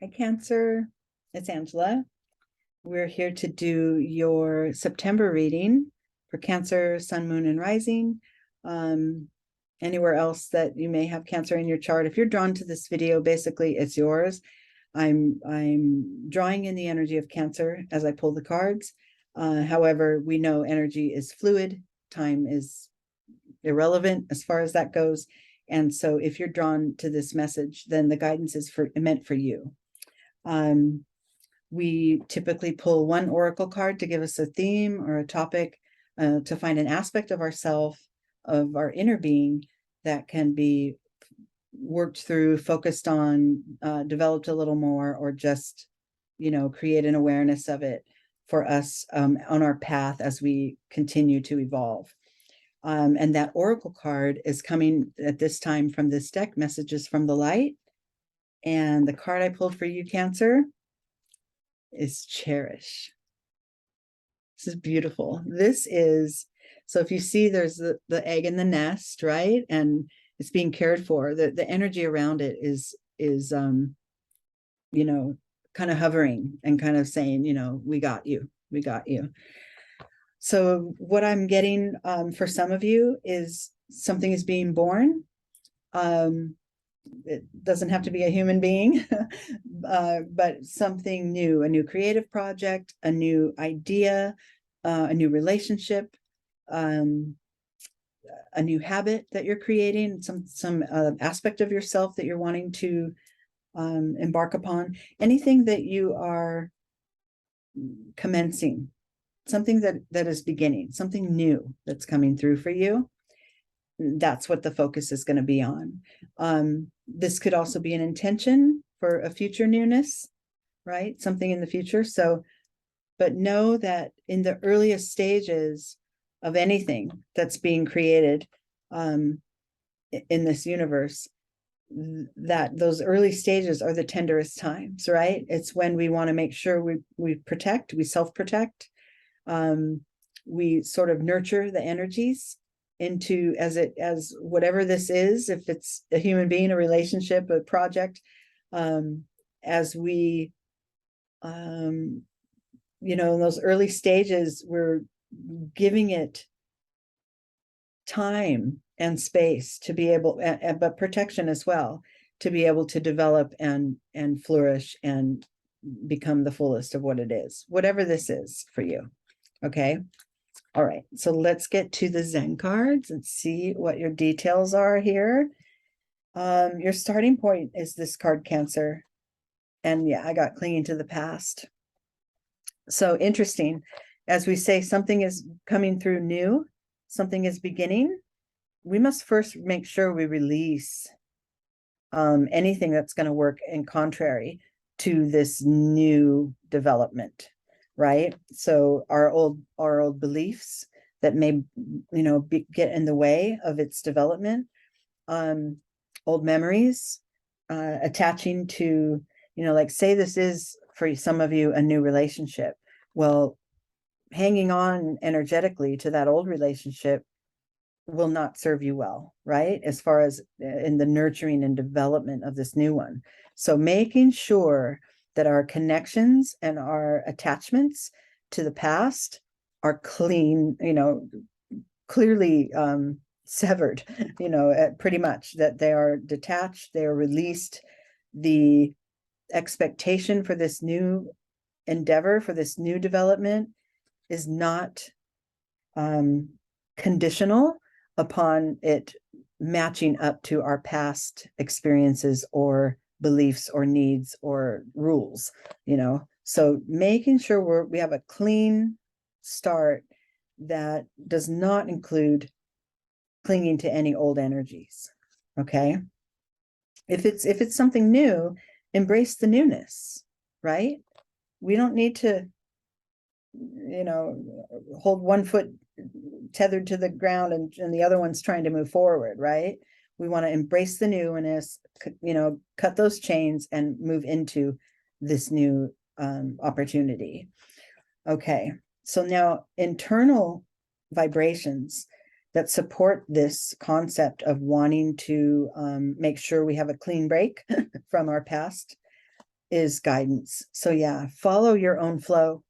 Hi, Cancer. It's Angela. We're here to do your September reading for Cancer, Sun, Moon, and Rising. Anywhere else that you may have Cancer in your chart. If you're drawn to this video, basically it's yours. I'm drawing in the energy of Cancer as I pull the cards. However, we know energy is fluid. Time is irrelevant as far as that goes. And so if you're drawn to this message, then the guidance is meant for you. We typically pull one oracle card to give us a theme or a topic, to find an aspect of ourself, of our inner being that can be worked through, focused on, developed a little more, or just, create an awareness of it for us on our path as we continue to evolve. And that oracle card is coming at this time from this deck, Messages from the Light. And the card I pulled for you, Cancer, is Cherish. This is beautiful. This is, so if you see there's the egg in the nest, right? And it's being cared for. The energy around it is kind of hovering and kind of saying, we got you, we got you. So what I'm getting for some of you is something is being born. It doesn't have to be a human being, but something new, a new creative project, a new idea, a new relationship, a new habit that you're creating, some aspect of yourself that you're wanting to embark upon, anything that you are commencing, something that is beginning, something new that's coming through for you. That's what the focus is going to be on. This could also be an intention for a future newness, right? Something in the future. So, but know that in the earliest stages of anything that's being created in this universe, that those early stages are the tenderest times, right? It's when we want to make sure we protect, we self-protect, we sort of nurture the energies into as whatever this is, if it's a human being, a relationship, a project, as we in those early stages, we're giving it time and space to be able, but protection as well, to be able to develop and flourish and become the fullest of what it is, whatever this is for you. Okay. All right, so let's get to the Zen cards and see what your details are here. Your starting point is this card, Cancer. And yeah, I got clinging to the past. So interesting. As we say, something is coming through new, something is beginning. We must first make sure we release anything that's going to work in contrary to this new development. Right. So our old beliefs that may, get in the way of its development, old memories, attaching to, like say this is for some of you a new relationship. Well, hanging on energetically to that old relationship will not serve you well, right? As far as in the nurturing and development of this new one. So making sure that our connections and our attachments to the past are clean, clearly severed, pretty much, that they are detached, they are released. The expectation for this new endeavor, for this new development, is not conditional upon it matching up to our past experiences or beliefs or needs or rules, so making sure we have a clean start that does not include clinging to any old energies. Okay, if it's something new, embrace the newness, right? We don't need to hold one foot tethered to the ground and the other one's trying to move forward, right? We want to embrace the newness, cut those chains and move into this new opportunity. Okay, so now internal vibrations that support this concept of wanting to make sure we have a clean break from our past is guidance. So yeah, follow your own flow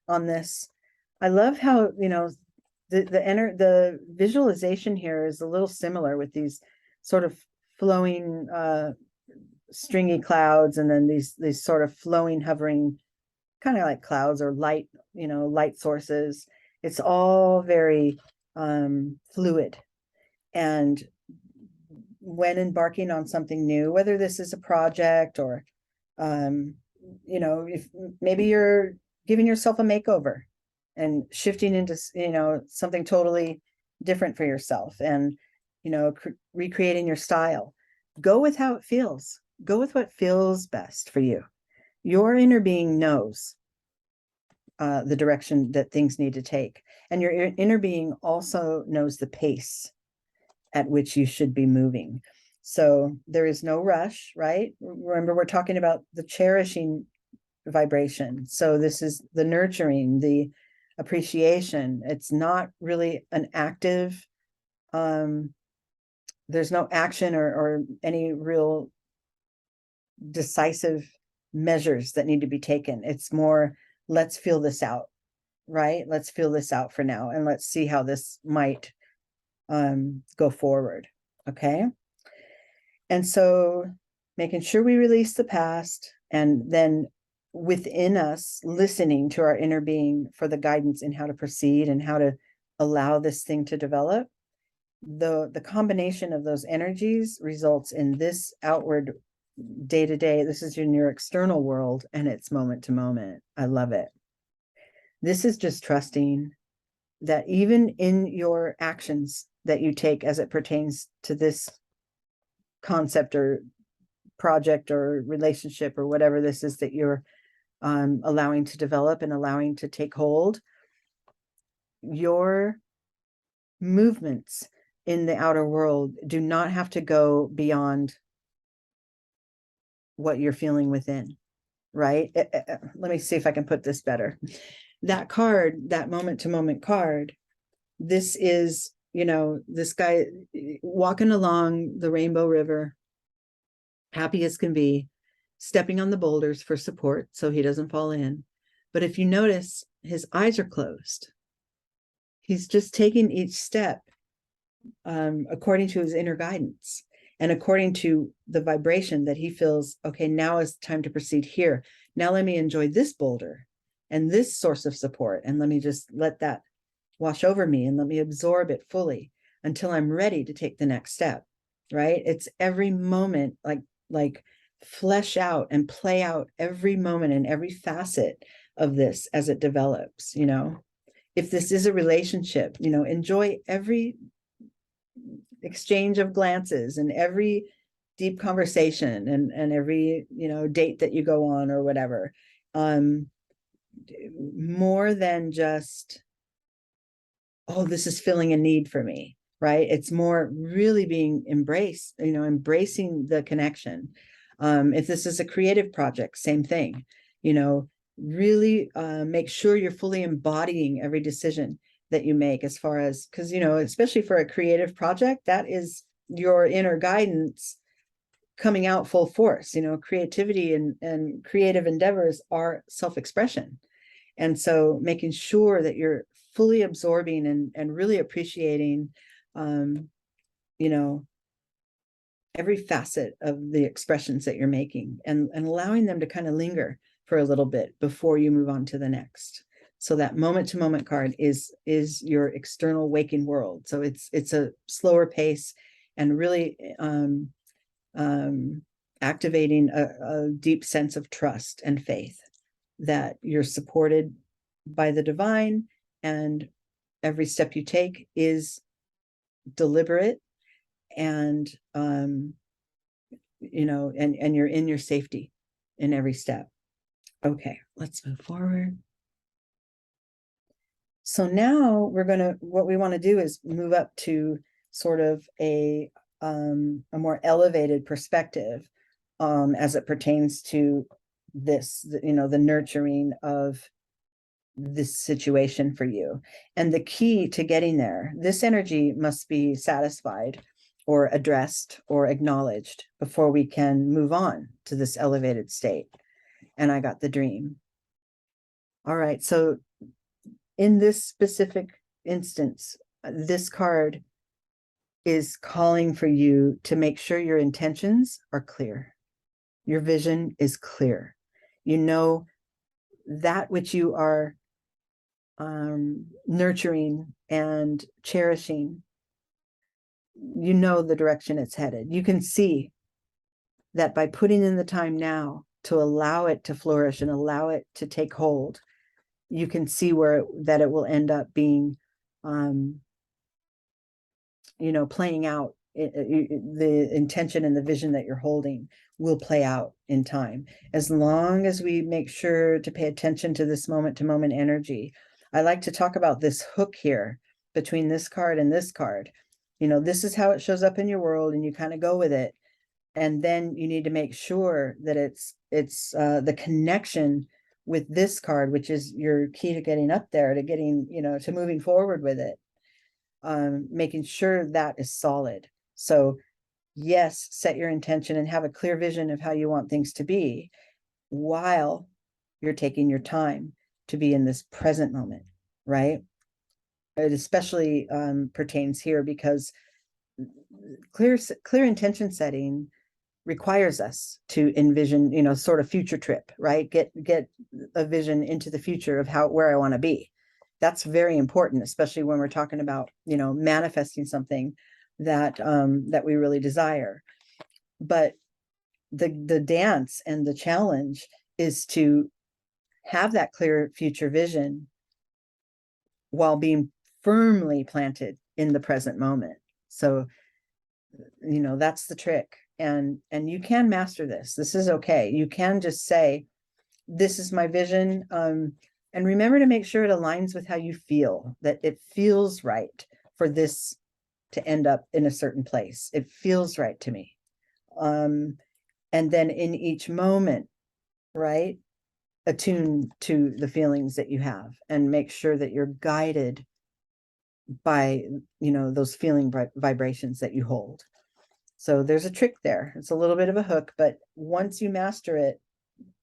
on this. I love how, the visualization here is a little similar with these sort of flowing stringy clouds, and then these sort of flowing, hovering, kind of like clouds or light, light sources. It's all very fluid. And when embarking on something new, whether this is a project or if maybe you're giving yourself a makeover and shifting into something totally different for yourself, and recreating your style, go with how it feels. Go with what feels best for you. Your inner being knows the direction that things need to take, and your inner being also knows the pace at which you should be moving. So there is no rush, right? Remember, we're talking about the cherishing vibration. So this is the nurturing, the appreciation. It's not really an active, there's no action or any real decisive measures that need to be taken. It's more, let's feel this out, right? Let's feel this out for now, and let's see how this might go forward. Okay. And so making sure we release the past, and then within us, listening to our inner being for the guidance in how to proceed and how to allow this thing to develop. The combination of those energies results in this outward day to day. This is in your external world, and it's moment to moment. I love it. This is just trusting that even in your actions that you take as it pertains to this concept or project or relationship or whatever this is that you're allowing to develop and allowing to take hold, your movements in the outer world do not have to go beyond what you're feeling within, right? Let me see if I can put this better. That card, that moment to moment card, this is, this guy walking along the Rainbow River, happy as can be, stepping on the boulders for support so he doesn't fall in. But if you notice, his eyes are closed. He's just taking each step according to his inner guidance and according to the vibration that he feels, okay, now is time to proceed here. Now let me enjoy this boulder and this source of support, and let me just let that wash over me, and let me absorb it fully until I'm ready to take the next step, right? It's every moment, like flesh out and play out every moment and every facet of this as it develops. If this is a relationship, enjoy every exchange of glances and every deep conversation and every date that you go on or whatever, more than just, oh, this is filling a need for me, right? It's more really being embraced, embracing the connection. If this is a creative project, same thing, really make sure you're fully embodying every decision that you make, as far as, because, especially for a creative project, that is your inner guidance coming out full force. Creativity and creative endeavors are self-expression. And so making sure that you're fully absorbing and really appreciating, every facet of the expressions that you're making, and allowing them to kind of linger for a little bit before you move on to the next. So that moment to moment card is your external waking world. So it's a slower pace, and really activating a deep sense of trust and faith that you're supported by the divine, and every step you take is deliberate, and and you're in your safety in every step. Okay, let's move forward. So now what we want to do is move up to sort of a more elevated perspective as it pertains to this, the nurturing of this situation for you. And the key to getting there, this energy must be satisfied or addressed or acknowledged before we can move on to this elevated state. and I got the dream. All right, so in this specific instance, this card is calling for you to make sure your intentions are clear. Your vision is clear. You know that which you are nurturing and cherishing. You know the direction it's headed. You can see that by putting in the time now to allow it to flourish and allow it to take hold, you can see where that it will end up being, playing out. The intention and the vision that you're holding will play out in time, as long as we make sure to pay attention to this moment to moment energy. I like to talk about this hook here between this card and this card. This is how it shows up in your world, and you kind of go with it. And then you need to make sure that it's the connection with this card, which is your key to getting up there, to getting, to moving forward with it. Making sure that is solid. So yes, set your intention and have a clear vision of how you want things to be, while you're taking your time to be in this present moment, right? It especially pertains here because clear intention setting requires us to envision, sort of future trip, right? Get a vision into the future of where I want to be. That's very important, especially when we're talking about, manifesting something that that we really desire. But the dance and the challenge is to have that clear future vision while being firmly planted in the present moment. So, that's the trick. And you can master this. This is okay. You can just say, this is my vision. And remember to make sure it aligns with how you feel, that it feels right for this to end up in a certain place. It feels right to me. And then in each moment, right, attune to the feelings that you have and make sure that you're guided by, those feeling vibrations that you hold. So there's a trick there. It's a little bit of a hook, but once you master it,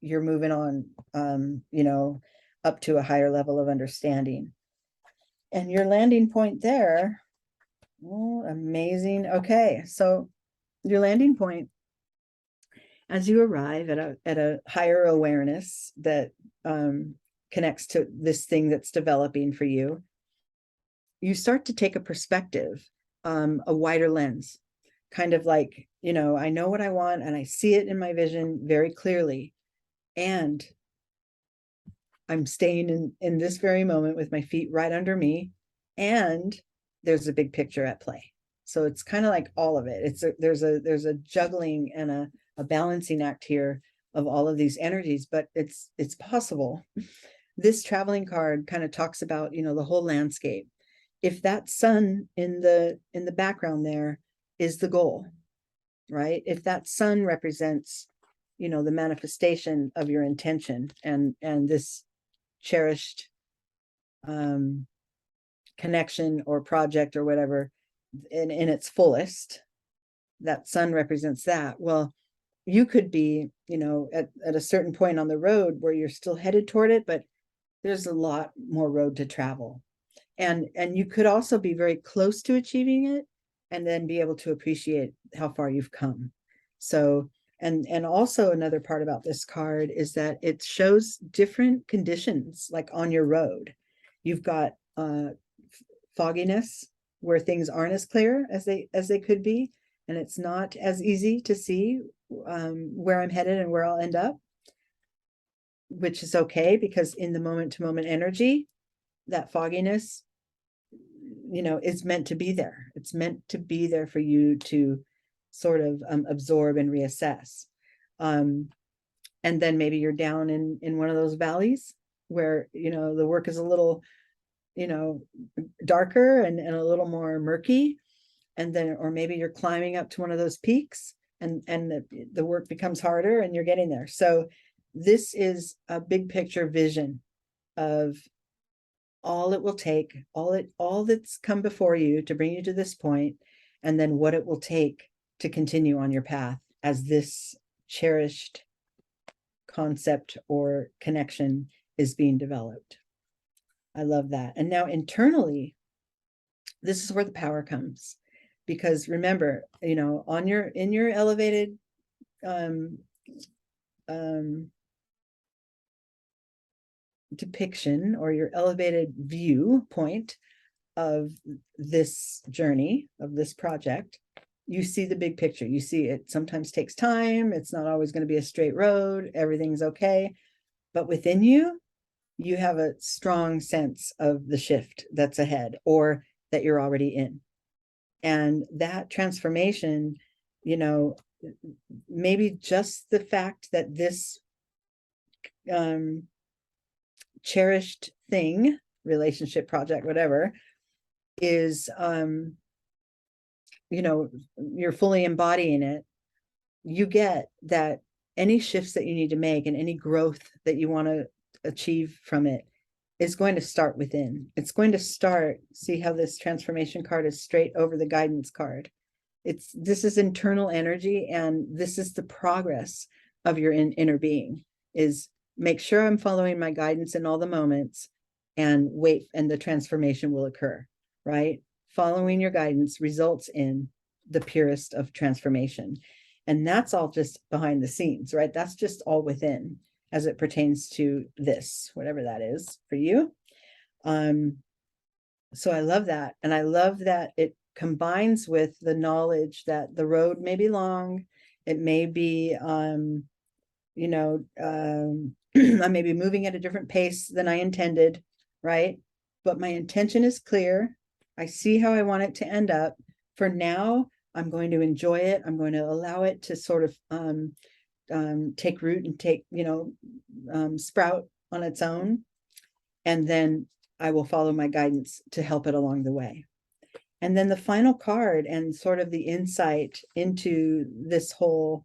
you're moving on, up to a higher level of understanding. And your landing point there, oh, amazing. Okay, so your landing point, as you arrive at a higher awareness that connects to this thing that's developing for you, you start to take a perspective, a wider lens, kind of like, I know what I want and I see it in my vision very clearly. And I'm staying in this very moment with my feet right under me, and there's a big picture at play. So it's kind of like all of it. There's a juggling and a balancing act here of all of these energies, but it's possible. This traveling card kind of talks about, the whole landscape. If that sun in the background there is the goal, right? If that sun represents, the manifestation of your intention and this cherished connection or project or whatever in its fullest, that sun represents that. Well, you could be, at a certain point on the road where you're still headed toward it, but there's a lot more road to travel. And you could also be very close to achieving it and then be able to appreciate how far you've come. So, and also another part about this card is that it shows different conditions, like on your road. You've got fogginess where things aren't as clear as they could be, and it's not as easy to see where I'm headed and where I'll end up, which is okay, because in the moment to moment energy, that fogginess, is meant to be there. It's meant to be there for you to sort of absorb and reassess. And then maybe you're down in one of those valleys where, the work is a little, darker and a little more murky. And then, or maybe you're climbing up to one of those peaks and the work becomes harder and you're getting there. So this is a big picture vision of all it will take, all that's come before you to bring you to this point, and then what it will take to continue on your path as this cherished concept or connection is being developed. I love that. And now internally, this is where the power comes, because remember, you know, in your elevated depiction or your elevated viewpoint of this journey, of this project, you see the big picture. You see it sometimes takes time. It's not always going to be a straight road. Everything's okay. But within you, you have a strong sense of the shift that's ahead or that you're already in. And that transformation, you know, maybe just the fact that this cherished thing, relationship, project, whatever, is, you know, you're fully embodying it, you get that any shifts that you need to make and any growth that you want to achieve from it is going to start within. It's going to start, see how this transformation card is straight over the guidance card. This is internal energy, and this is the progress of your inner being, is make sure I'm following my guidance in all the moments and wait, and the transformation will occur, right? Following your guidance results in the purest of transformation. And that's all just behind the scenes, right? That's just all within as it pertains to this, whatever that is for you. So I love that. And I love that it combines with the knowledge that the road may be long. It may be, you know, I may be moving at a different pace than I intended, right? But my intention is clear. I see how I want it to end up. For now, I'm going to enjoy it. I'm going to allow it to sort of take root and take, you know, sprout on its own. And then I will follow my guidance to help it along the way. And then the final card and sort of the insight into this whole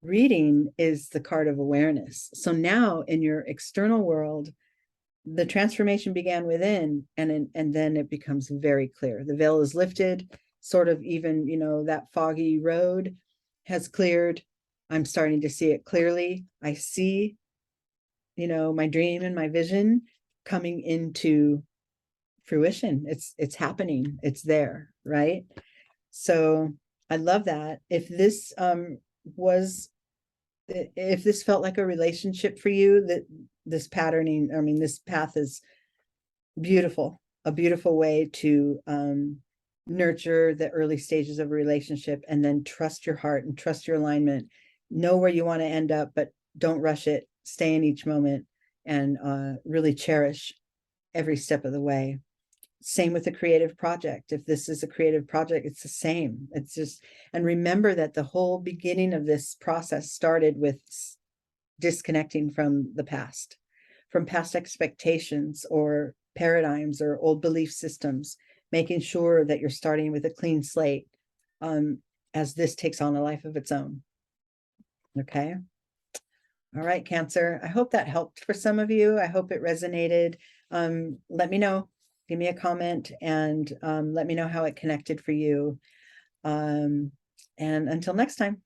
reading is the card of awareness. So now in your external world, the transformation began within, and then it becomes very clear. The veil is lifted, sort of, even, you know, that foggy road has cleared. I'm starting to see it clearly. I see, you know, my dream and my vision coming into fruition. It's happening. It's there, right? So I love that. If this felt like a relationship for you, that this patterning, I mean, this path is beautiful, a beautiful way to nurture the early stages of a relationship, and then trust your heart and trust your alignment. Know where you want to end up, but don't rush it. Stay in each moment and really cherish every step of the way. Same with the creative project. If this is a creative project, it's the same. It's just, and remember that the whole beginning of this process started with disconnecting from the past, from past expectations or paradigms or old belief systems, making sure that you're starting with a clean slate as this takes on a life of its own. Okay. All right, Cancer. I hope that helped for some of you. I hope it resonated. Let me know. Give me a comment and let me know how it connected for you. And until next time.